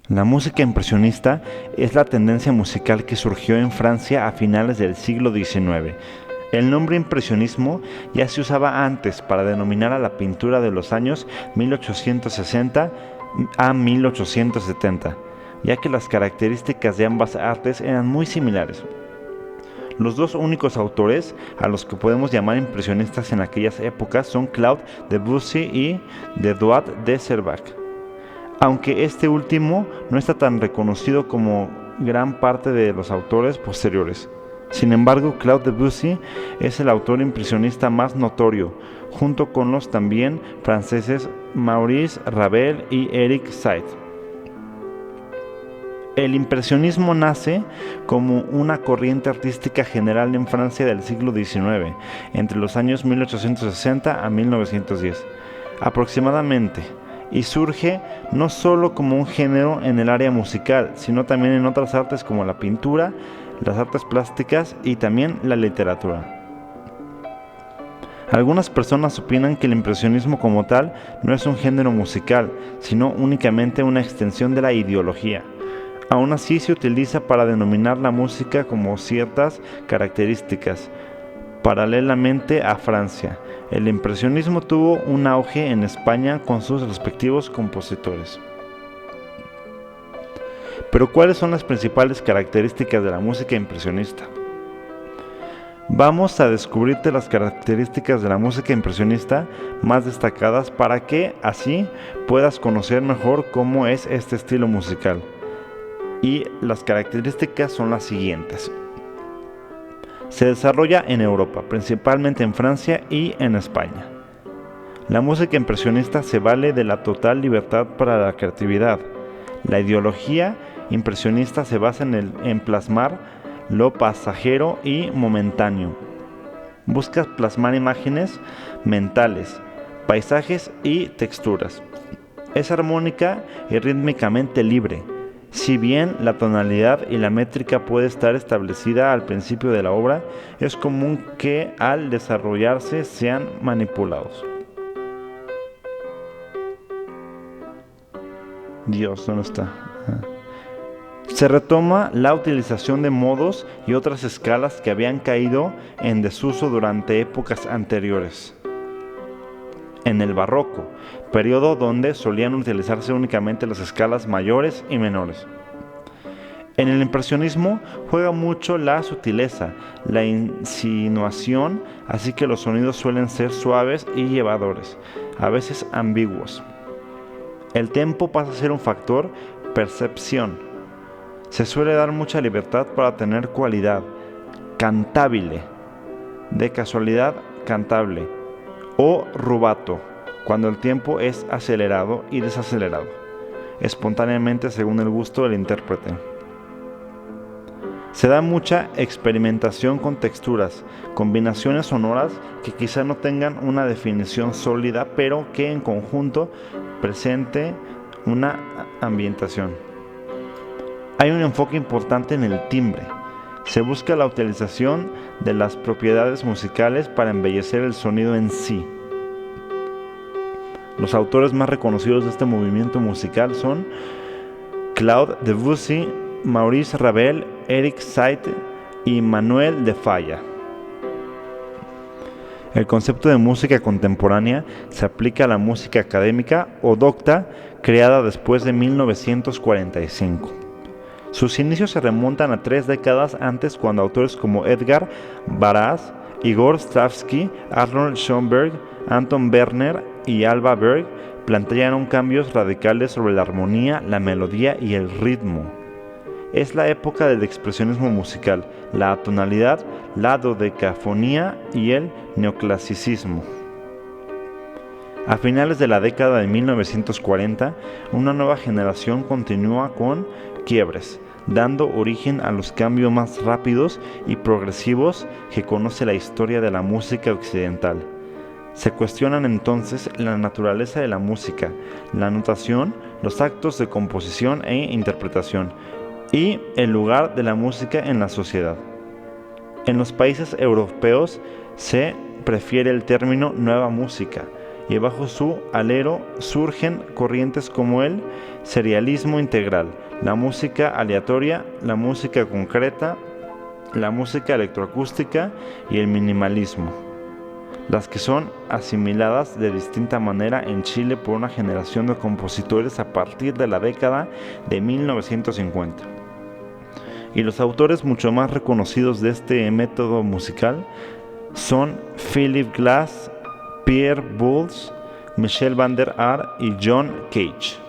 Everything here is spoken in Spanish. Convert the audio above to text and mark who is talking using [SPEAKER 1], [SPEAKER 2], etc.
[SPEAKER 1] La música impresionista es la tendencia musical que surgió en Francia a finales del siglo XIX. El nombre impresionismo ya se usaba antes para denominar a la pintura de los años 1860 a 1870, ya que las características de ambas artes eran muy similares. Los dos únicos autores a los que podemos llamar impresionistas en aquellas épocas son Claude Debussy y Eduard de Servac, aunque este último no está tan reconocido como gran parte de los autores posteriores. Sin embargo, Claude Debussy es el autor impresionista más notorio, junto con los también franceses Maurice Ravel y Eric Satie. El impresionismo nace como una corriente artística general en Francia del siglo XIX, entre los años 1860 a 1910, aproximadamente, y surge no solo como un género en el área musical, sino también en otras artes como la pintura, las artes plásticas y también la literatura. Algunas personas opinan que el impresionismo como tal no es un género musical, sino únicamente una extensión de la ideología. Aún así se utiliza para denominar la música como ciertas características. Paralelamente a Francia, el impresionismo tuvo un auge en España con sus respectivos compositores. Pero ¿cuáles son las principales características de la música impresionista? Vamos a descubrirte las características de la música impresionista más destacadas para que así puedas conocer mejor cómo es este estilo musical. Y las características son las siguientes. Se desarrolla en Europa, principalmente en Francia y en España. La música impresionista se vale de la total libertad para la creatividad. La ideología impresionista se basa en plasmar lo pasajero y momentáneo. Busca plasmar imágenes mentales, paisajes y texturas. Es armónica y rítmicamente libre. Si bien la tonalidad y la métrica puede estar establecida al principio de la obra, es común que al desarrollarse sean manipulados. Dios, ¿dónde está? Se retoma la utilización de modos y otras escalas que habían caído en desuso durante épocas anteriores. En el barroco, periodo donde solían utilizarse únicamente las escalas mayores y menores. En el impresionismo juega mucho la sutileza, la insinuación, así que los sonidos suelen ser suaves y llevadores, a veces ambiguos. El tempo pasa a ser un factor percepción. Se suele dar mucha libertad para tener cualidad cantabile, de casualidad cantable, o rubato, cuando el tiempo es acelerado y desacelerado, espontáneamente según el gusto del intérprete. Se da mucha experimentación con texturas, combinaciones sonoras que quizá no tengan una definición sólida, pero que en conjunto presente una ambientación. Hay un enfoque importante en el timbre. Se busca la utilización de las propiedades musicales para embellecer el sonido en sí. Los autores más reconocidos de este movimiento musical son Claude Debussy, Maurice Ravel, Eric Satie y Manuel de Falla. El concepto de música contemporánea se aplica a la música académica o docta creada después de 1945. Sus inicios se remontan a 3 décadas antes, cuando autores como Edgar Varèse, Igor Stravinsky, Arnold Schoenberg, Anton Werner y Alba Berg plantearon cambios radicales sobre la armonía, la melodía y el ritmo. Es la época del expresionismo musical, la atonalidad, la dodecafonía y el neoclasicismo. A finales de la década de 1940, una nueva generación continúa con quiebres, dando origen a los cambios más rápidos y progresivos que conoce la historia de la música occidental. Se cuestionan entonces la naturaleza de la música, la notación, los actos de composición e interpretación, y el lugar de la música en la sociedad. En los países europeos se prefiere el término nueva música, y bajo su alero surgen corrientes como el serialismo integral, la música aleatoria, la música concreta, la música electroacústica y el minimalismo, las que son asimiladas de distinta manera en Chile por una generación de compositores a partir de la década de 1950. Y los autores mucho más reconocidos de este método musical son Philip Glass, Pierre Boulez, Michel van der Aar y John Cage.